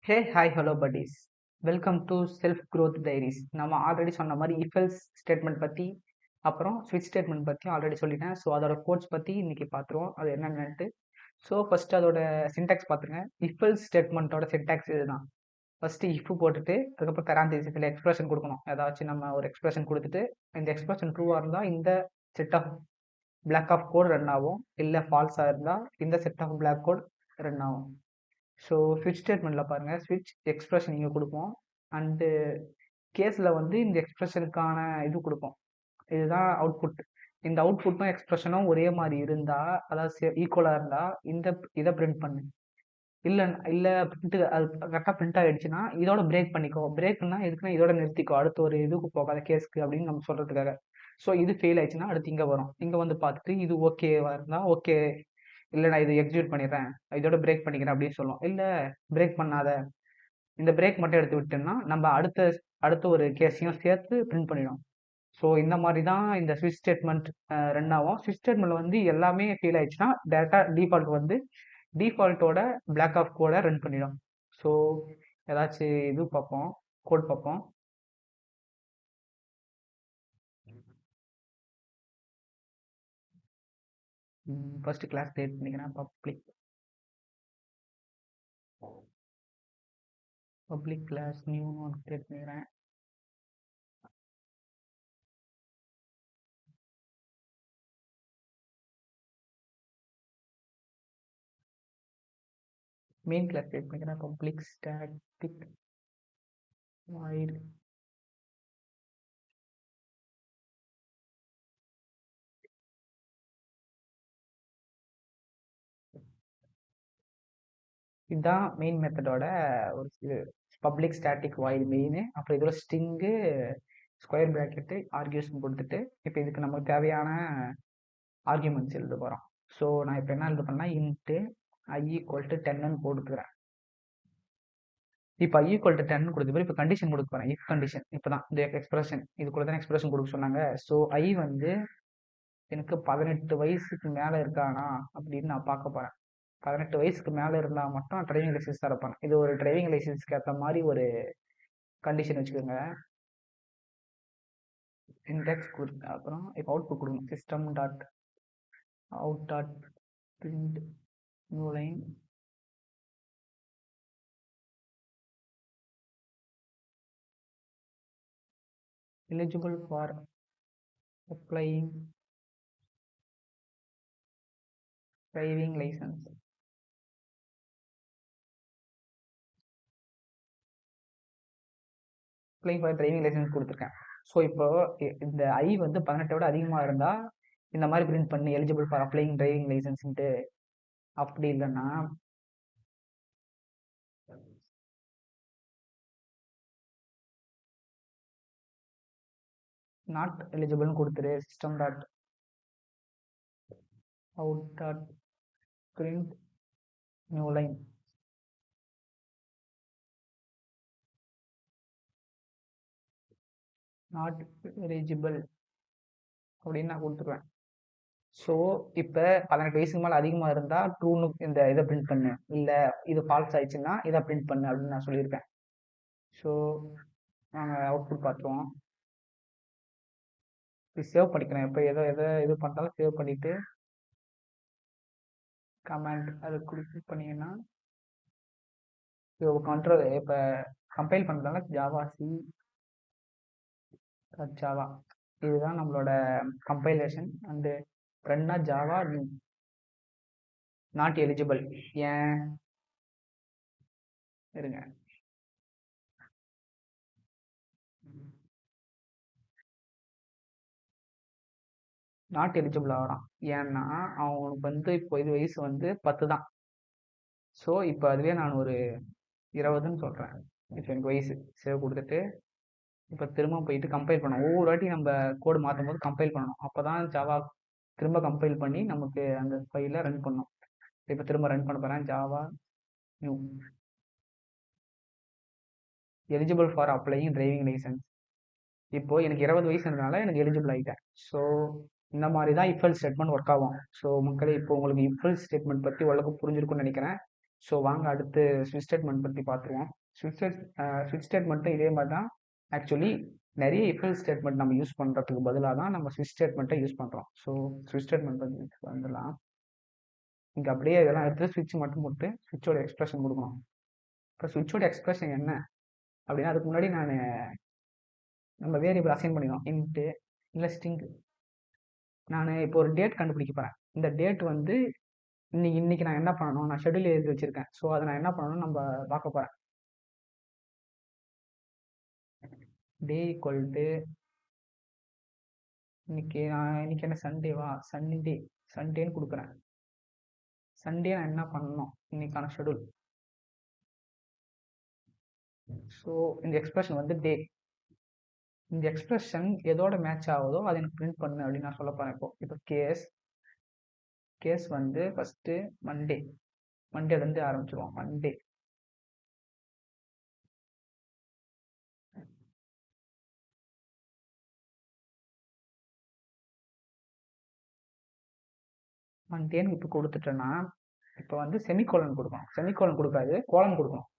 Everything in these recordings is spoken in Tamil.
Hey hi hello buddies. Welcome to self growth diaries. நம்ம ஆல்ரெடி சொன்ன மாதிரி இஃபெல்ஸ் ஸ்டேட்மெண்ட் பற்றி அப்புறம் ஸ்விட்ச் ஸ்டேட்மெண்ட் பற்றியும் ஆல்ரெடி சொல்லிட்டேன். ஸோ அதோட கோட்ஸ் பற்றி இன்னைக்கு பார்த்துருவோம் அது என்னென்னட்டு. ஸோ ஃபர்ஸ்ட் அதோட சின்டாக்ஸ் பார்த்துருங்க. இஃபெல்ஸ் ஸ்டேட்மெண்ட்டோட சின்டாக்ஸ் இதுதான். ஃபர்ஸ்ட் இஃப் போட்டுட்டு அதுக்கப்புறம் பேராந்தசிஸில் எக்ஸ்பிரஷன் கொடுக்கணும். ஏதாச்சும் நம்ம ஒரு எக்ஸ்பிரஷன் கொடுத்துட்டு இந்த எக்ஸ்பிரஷன் ட்ரூவாக இருந்தால் இந்த set of block of code run ஆகும், இல்லை ஃபால்ஸாக இருந்தால் இந்த set of block code run ஆகும். ஸோ ஸ்விட்ச் ஸ்டேட்மெண்ட்டில் பாருங்கள், ஸ்விட்ச் எக்ஸ்பிரஷன் இங்கே கொடுப்போம். அண்டு கேஸில் வந்து இந்த எக்ஸ்பிரஷனுக்கான இது கொடுப்போம். இதுதான் அவுட்புட். இந்த அவுட்புட்டும் எக்ஸ்பிரஷனும் ஒரே மாதிரி இருந்தால், அதாவது ஈக்குவலாக இருந்தால் இந்த இதை பிரிண்ட் பண்ணு. இல்லை இல்லை பிரிண்ட்டு அது கரெக்டாக பிரிண்ட் ஆகிடுச்சுன்னா இதோட பிரேக் பண்ணிக்கோ. பிரேக்னா எதுக்குன்னா இதோட நிறுத்திக்கோ, அடுத்த ஒரு இதுக்கு போகாத கேஸ்க்கு அப்படின்னு நம்ம சொல்கிறதுக்காக. ஸோ இது ஃபெயில் ஆயிடுச்சுன்னா அடுத்து இங்கே வரும். இங்கே வந்து பார்த்துட்டு இது ஓகேவா இருந்தால் ஓகே, இல்லை நான் இது எக்ஸிக்யூட் பண்ணிடுறேன், இதோட பிரேக் பண்ணிக்கிறேன் அப்படின்னு சொல்லுவோம். இல்லை பிரேக் பண்ணாத, இந்த பிரேக் மட்டும் எடுத்து விட்டோம்னா நம்ம அடுத்த ஒரு கேஸையும் சேர்த்து பிரிண்ட் பண்ணிடும். ஸோ இந்த மாதிரி தான் இந்த ஸ்விட்ச் ஸ்டேட்மெண்ட் ரன் ஆகும். ஸ்விட்ச் ஸ்டேட்மெண்ட் வந்து எல்லாமே ஃபெயில் ஆயிடுச்சுன்னா டேட்டா டிஃபால்ட் வந்து டிஃபால்ட்டோட பிளாக் ஆஃப் கோடை ரன் பண்ணிடும். ஸோ ஏதாச்சும் இது பார்ப்போம், கோட் பார்ப்போம். ஃபர்ஸ்ட் கிளாஸ் கிரியேட் பண்ணிக்கிறேன். பப்ளிக் கிளாஸ் நியூ ஒன்று கிரியேட் பண்ணிக்கிறேன். மெயின் கிளாஸ் கிரியேட் பண்ணிக்கிறேன். பப்ளிக் ஸ்டாட்டிக் வாய்ட் இதுதான் மெயின் மெத்தடோட ஒரு பப்ளிக் ஸ்டாட்டிக் வாயில் மெயின். அப்புறம் இதோட ஸ்ட்ரிங்கு ஸ்கொயர் ப்ராக்கெட்டு ஆர்கியூஷன் கொடுத்துட்டு இப்போ இதுக்கு நமக்கு தேவையான ஆர்கியூமெண்ட்ஸ் எழுத போகிறோம். ஸோ நான் இப்போ என்ன எழுத பண்ணால் இன்ட்டு ஐ ஈக்குவல் டு 10ன்னு போட்டுக்கிறேன். இப்போ ஐ ஈக்குவல் டு 10 கொடுத்து இப்போ கண்டிஷன் கொடுக்க போகிறேன். இஃப் கண்டிஷன் இப்போ தான் இந்த எக்ஸ்பிரஷன் இதுக்குள்ள தான் எக்ஸ்பிரஷன் கொடுக்க சொன்னாங்க. ஸோ ஐ வந்து எனக்கு 18 வயசுக்கு மேலே இருக்கானா அப்படின்னு நான் பார்க்க போகிறேன். 18 வயசுக்கு மேலே இருந்தால் மட்டும் டிரைவிங் லைசன்ஸ் தரப்பேன். இது ஒரு டிரைவிங் லைசன்ஸ்க்கு ஏற்ற மாதிரி ஒரு கண்டிஷன் வச்சுக்கோங்க. இண்டெக்ஸ் கொடுத்து அப்புறம் இப்போ அவுட்புட் கொடுக்கணும். System dot out dot print new line eligible for applying driving licence. Apply for driving licence கொடுத்துருக்கேன். ஸோ இப்போ இந்த ஐ வந்து 18 விட அதிகமாக இருந்தால் இந்த மாதிரி பிரிண்ட் பண்ணி எலிஜிபிள் ஃபார் அப்ளைங் டிரைவிங் லைசன்ஸ்ன்ட்டு. அப்படி இல்லைன்னா நாட் எலிஜிபிள்னு கொடுத்துரு. System dot out dot print new line not eligible அப்படின்னு நான் கொடுத்துருவேன். ஸோ இப்போ 18 வயசுக்கு மேலே அதிகமாக இருந்தால் ட்ரூன்னு இந்த இதை பிரிண்ட் பண்ணு, இல்லை இது ஃபால்ஸ் ஆயிடுச்சுன்னா இதை பிரிண்ட் பண்ணு அப்படின்னு நான் சொல்லியிருப்பேன். ஸோ நாங்கள் அவுட்புட் பார்த்துருவோம். இது சேவ் பண்ணிக்கிறேன். இப்போ எதை இது பண்ணாலும் சேவ் பண்ணிவிட்டு கமெண்ட் அது கொடுத்து பண்ணிங்கன்னா இப்போ கண்ட்ரோல் இப்போ கம்பைல் பண்ணுறதால ஜாவா ஜாவா இதுதான் நம்மளோட கம்பைலேஷன். அண்டு ரன்னா ஜாவா நாட் எலிஜிபிள். ஏன் இருங்க, நாட் எலிஜிபிள் ஆகிறான். ஏன்னா அவனுக்கு வந்து இப்போ இது வயசு வந்து 10 தான். ஸோ இப்போ அதுவே நான் ஒரு 20ன்னு சொல்கிறேன். இப்போ எனக்கு வயசு சேவ் கொடுத்துட்டு இப்போ திரும்ப போயிட்டு கம்பைல் பண்ணணும். ஒவ்வொரு வாட்டி நம்ம கோடு மாற்றும் போது கம்பைல் பண்ணணும். அப்போ தான் ஜாவா திரும்ப கம்பைல் பண்ணி நமக்கு அந்த ஃபைலை ரன் பண்ணணும். இப்போ திரும்ப ரன் பண்ண போகிறேன். Java new eligible for applying driving licence. இப்போ எனக்கு 20 வயசுனால எனக்கு எலிஜிபிள் ஆகிட்டேன். ஸோ இந்த மாதிரி தான் இஃபெல்ஸ் ஸ்டேட்மெண்ட் ஒர்க் ஆகும். ஸோ மக்களே இப்போ உங்களுக்கு இஃபெல்ஸ் ஸ்டேட்மெண்ட் பற்றி ஓரளவுக்கு புரிஞ்சிருக்கும்னு நினைக்கிறேன். ஸோ வாங்க அடுத்து ஸ்விட்ச் ஸ்டேட்மெண்ட் பற்றி பார்த்துருவோம். ஸ்விட்ச் ஸ்டேட்மெண்ட்டும் இதே மாதிரி தான். ஆக்சுவலி நிறைய இஃபெல்ஸ் ஸ்டேட்மெண்ட் நம்ம யூஸ் பண்ணுறதுக்கு பதிலாக தான் நம்ம ஸ்விட்ச் ஸ்டேட்மெண்ட்டை யூஸ் பண்ணுறோம். ஸோ ஸ்விட்ச் ஸ்டேட்மெண்ட் பற்றி வந்துடலாம். இங்கே அப்படியே இதெல்லாம் எடுத்து ஸ்விட்ச் மட்டும் போட்டு ஸ்விட்சோட எக்ஸ்பிரஷன் கொடுக்கணும். இப்போ ஸ்விட்சோட எக்ஸ்பிரஷன் என்ன அப்படின்னா, அதுக்கு முன்னாடி நம்ம வேரியபிள் அசைன் பண்ணிக்கணும். இன்ட்டு இல்லை ஸ்ட்ரிங். நான் இப்போ ஒரு டேட் கண்டுபிடிக்க போகிறேன். இந்த டேட் வந்து இன்னைக்கு நான் என்ன பண்ணணும், நான் ஷெட்யூல் எழுதி வச்சிருக்கேன். ஸோ அதை நான் என்ன பண்ணணும்னு நம்ம பார்க்க போகிறேன். டே ஈக்குவல் டு இன்னைக்கு என்ன சண்டேவா, சண்டேன்னு கொடுக்குறேன். சண்டே நான் என்ன பண்ணணும், இன்னைக்கான ஷெட்யூல். ஸோ இந்த எக்ஸ்பிரஷன் வந்து டே. இந்த எக்ஸ்பிரஷன் எதோட மேட்ச் ஆகுதோ அதை எனக்கு பிரிண்ட் பண்ணு அப்படின்னு நான் சொல்ல போறேன். இப்போ கேஸ் வந்து ஃபர்ஸ்ட் மண்டேலேருந்து ஆரம்பிச்சிருவோம். மண்டேன்னு இப்போ கொடுத்துட்டேன்னா, இப்போ வந்து செமிகோலன் கொடுக்கணும். செமிகோலன் கொடுக்காது, கோலன் கொடுக்கணும்.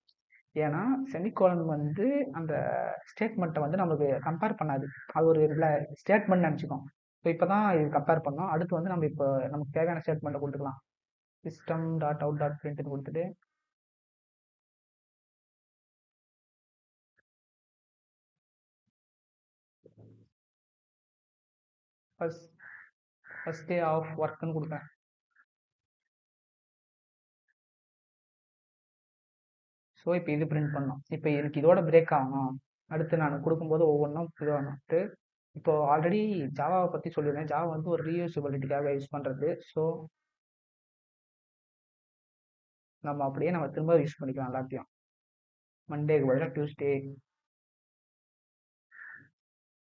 ஏன்னா செமிகோலன் வந்து அந்த ஸ்டேட்மெண்ட்டை வந்து நமக்கு கம்பேர் பண்ணாது. அது ஒரு ஸ்டேட்மெண்ட் நினச்சிக்கோம். ஸோ இப்போ தான் இது கம்பேர் பண்ணோம். அடுத்து வந்து நம்ம இப்போ நமக்கு தேவையான ஸ்டேட்மெண்ட்டை கொடுத்துக்கலாம். சிஸ்டம் டாட் அவுட் டாட் பிரிண்ட்னு கொடுத்துட்டு ஃபர்ஸ்ட் டே ஆஃப் ஒர்க்னு கொடுப்பேன். ஸோ இப்போ இது பிரிண்ட் பண்ணோம். இப்போ எனக்கு இதோட பிரேக் ஆகணும். அடுத்து நான் கொடுக்கும்போது ஒவ்வொன்றும் இதுவாகணும்ட்டு இப்போ ஆல்ரெடி ஜாவாவை பற்றி சொல்லியிருந்தேன். ஜாவா வந்து ஒரு ரீயூசபிலிட்டிக்காக யூஸ் பண்ணுறது. ஸோ நம்ம அப்படியே நம்ம திரும்ப யூஸ் பண்ணிக்கலாம் எல்லாத்தையும். மண்டேக்கு பதிலாக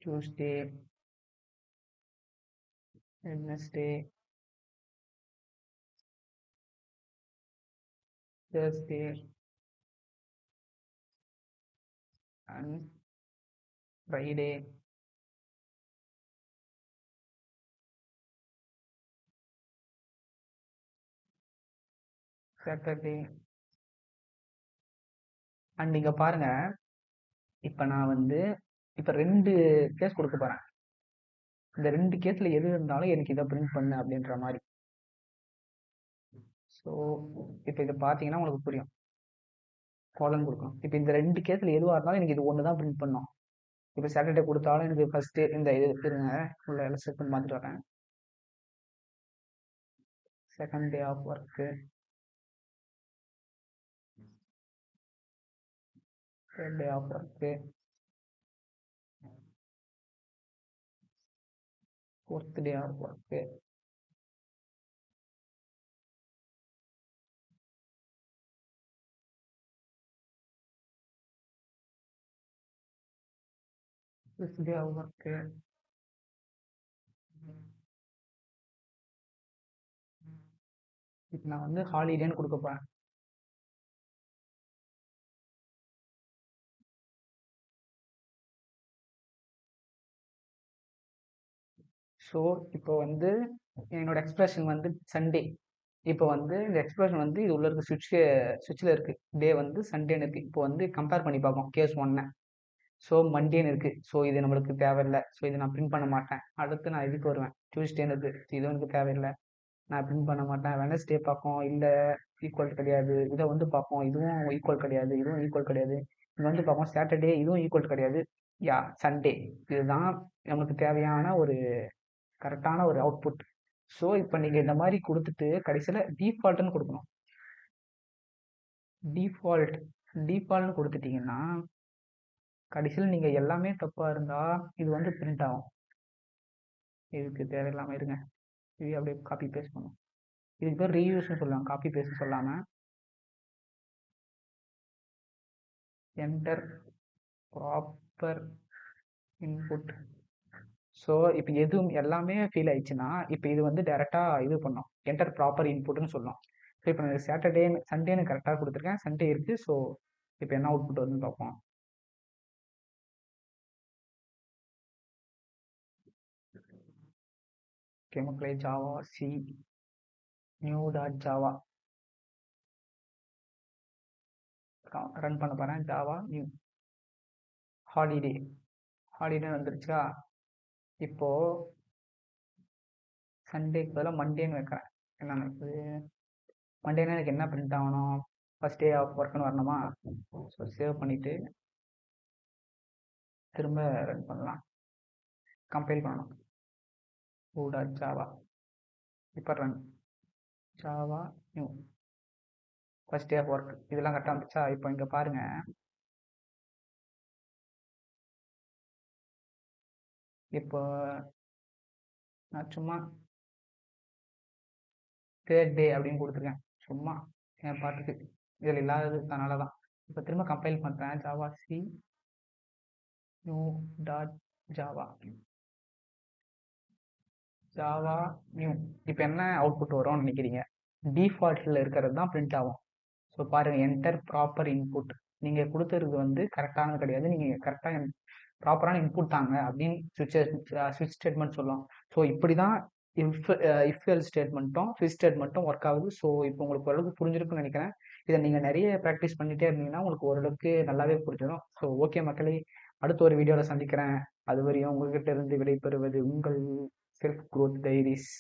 Tuesday, Wednesday, Thursday and Friday, Saturday. And இங்கே பாருங்க, இப்போ நான் வந்து இப்போ 2 கேஸ் கொடுக்க போகிறேன். இந்த 2 கேஸில் எது இருந்தாலும் எனக்கு இதை பிரிண்ட் பண்ணு அப்படின்ற மாதிரி. ஸோ இப்போ இதை பார்த்தீங்கன்னா உங்களுக்கு புரியும். கோலன் கொடுக்கணும். இப்போ இந்த 2 கேஸில் எதுவாக இருந்தாலும் எனக்கு இது ஒன்று தான் பிரிண்ட் பண்ணும். இப்போ சாட்டர்டே கொடுத்தாலும் எனக்கு ஃபர்ஸ்ட் இந்த இது இருங்க, உள்ள எல்லாம் செட் பண்ணி மாற்றிட்டு வரேன். Second day of work, third day of work, fourth day of work, fifth day of work. இப்போ நான் வந்து ஹாலிடேன்னு கொடுக்க போகிறேன். ஸோ இப்போ வந்து என்னோட எக்ஸ்பிரஷன் வந்து சண்டே. இப்போ வந்து இந்த எக்ஸ்பிரஷன் வந்து இது உள்ள இருக்க சுவிட்சில் இருக்கு. டே வந்து சண்டேன்னு இருக்கு. இப்போ வந்து கம்பேர் பண்ணி பார்ப்போம் கேஸ் 1. ஸோ மண்டேன்னு இருக்கு. ஸோ இது நம்மளுக்கு தேவையில்லை. ஸோ இதை நான் பிரிண்ட் பண்ண மாட்டேன். அடுத்து நான் இதுக்கு வருவேன். டியூஸ்டேன்னு இருக்கு. இது எனக்கு தேவையில்லை, நான் பிரிண்ட் பண்ண மாட்டேன். வெனஸ்டே பார்ப்போம், இல்லை ஈக்குவல் கிடையாது. இதை வந்து பார்ப்போம், இதுவும் ஈக்குவல் கிடையாது, இதுவும் ஈக்குவல் கிடையாது. இங்கே வந்து பார்ப்போம் சாட்டர்டே, இதுவும் ஈக்குவல் கிடையாது. சண்டே. இதுதான் நமக்கு தேவையான ஒரு கரெக்டான ஒரு அவுட்புட். ஸோ இப்போ நீங்கள் இந்த மாதிரி கொடுத்துட்டு கடைசியில் டிஃபால்ட்னு கொடுக்கணும். டிஃபால்ட்னு கொடுத்துட்டீங்கன்னா கடைசியில் நீங்கள் எல்லாமே தப்பாக இருந்தால் இது வந்து பிரிண்ட் ஆகும். இதுக்கு தேவையில்லாமல் இருங்க, இது அப்படியே காப்பி பேஸ்ட் பண்ணும். இதுக்கு பேர் ரீயூஸ்னு சொல்லுவாங்க, காப்பி பேஸ்ட் சொல்லாமல். Enter proper input. ஸோ இப்போ எதுவும் எல்லாமே ஃபீல் ஆயிடுச்சுன்னா இப்போ இது வந்து டேரெக்டாக இது பண்ணோம், என்டர் ப்ராப்பர் இன்புட்னு சொல்லணும். ஸோ இப்போ நான் சண்டேன்னு கரெக்டாக கொடுத்துருக்கேன். சண்டே இருக்குது. ஸோ இப்போ என்ன அவுட்புட் வந்து பார்ப்போம். மக்களே, Java C new dot Java run பண்ண போகிறேன். Java new holiday. ஹாலிடே வந்துருச்சா? இப்போது சண்டேக்கு பதிலாக மண்டேன்னு வைக்கிறேன். என்ன இருக்குது மண்டேனா எனக்கு என்ன பிரிண்ட் ஆகணும்? ஃபஸ்ட் டே ஆஃப் ஒர்க்குன்னு வரணுமா? ஸோ சேவ் பண்ணிவிட்டு திரும்ப ரன் பண்ணலாம். கம்பைல் பண்ணணும். ஊடா ஜாவா. இப்போ run Java new first day of work. இதெல்லாம் கரெக்டாக வந்துச்சா? இப்போ இங்கே பாருங்கள். இப்போ நான் சும்மா தேர்ட் டே அப்படின்னு கொடுத்துருக்கேன். சும்மா என் பாட்டுக்கு இதில் இல்லாதது அதனால தான். இப்போ திரும்ப கம்பைல் பண்ணுறேன். Java C new dot Java Java new. இப்போ என்ன அவுட்புட் வரும்னு நினைக்கிறீங்க? டிஃபால்ட்டில் இருக்கிறது தான் பிரிண்ட் ஆகும். ஸோ பாருங்கள், என்டர் ப்ராப்பர் இன்புட். நீங்கள் கொடுத்துறது வந்து கரெக்டானது கிடையாது. நீங்கள் கரெக்டாக ப்ராப்பரான இன்புட் தாங்க அப்படின்னு ஸ்விட்ச் ஸ்டேட்மெண்ட் சொல்லலாம். ஸோ இப்படி தான் இஃப்எல் ஸ்டேட்மெண்ட்டும் ஸ்விட்ச் ஸ்டேட்மெண்ட்டும் ஒர்க் ஆகுது. ஸோ இப்போ உங்களுக்கு ஓரளவுக்கு புரிஞ்சிருக்குன்னு நினைக்கிறேன். இதை நீங்கள் நிறைய ப்ராக்டிஸ் பண்ணிகிட்டே இருந்தீங்கன்னா உங்களுக்கு ஓரளவுக்கு நல்லாவே புரிஞ்சிடும். ஸோ ஓகே மக்களே, அடுத்த ஒரு வீடியோவில் சந்திக்கிறேன். அது வரையும் உங்ககிட்ட இருந்து விடைபெறுவது உங்கள் செல்ஃப் க்ரோத் டைரிஸ்.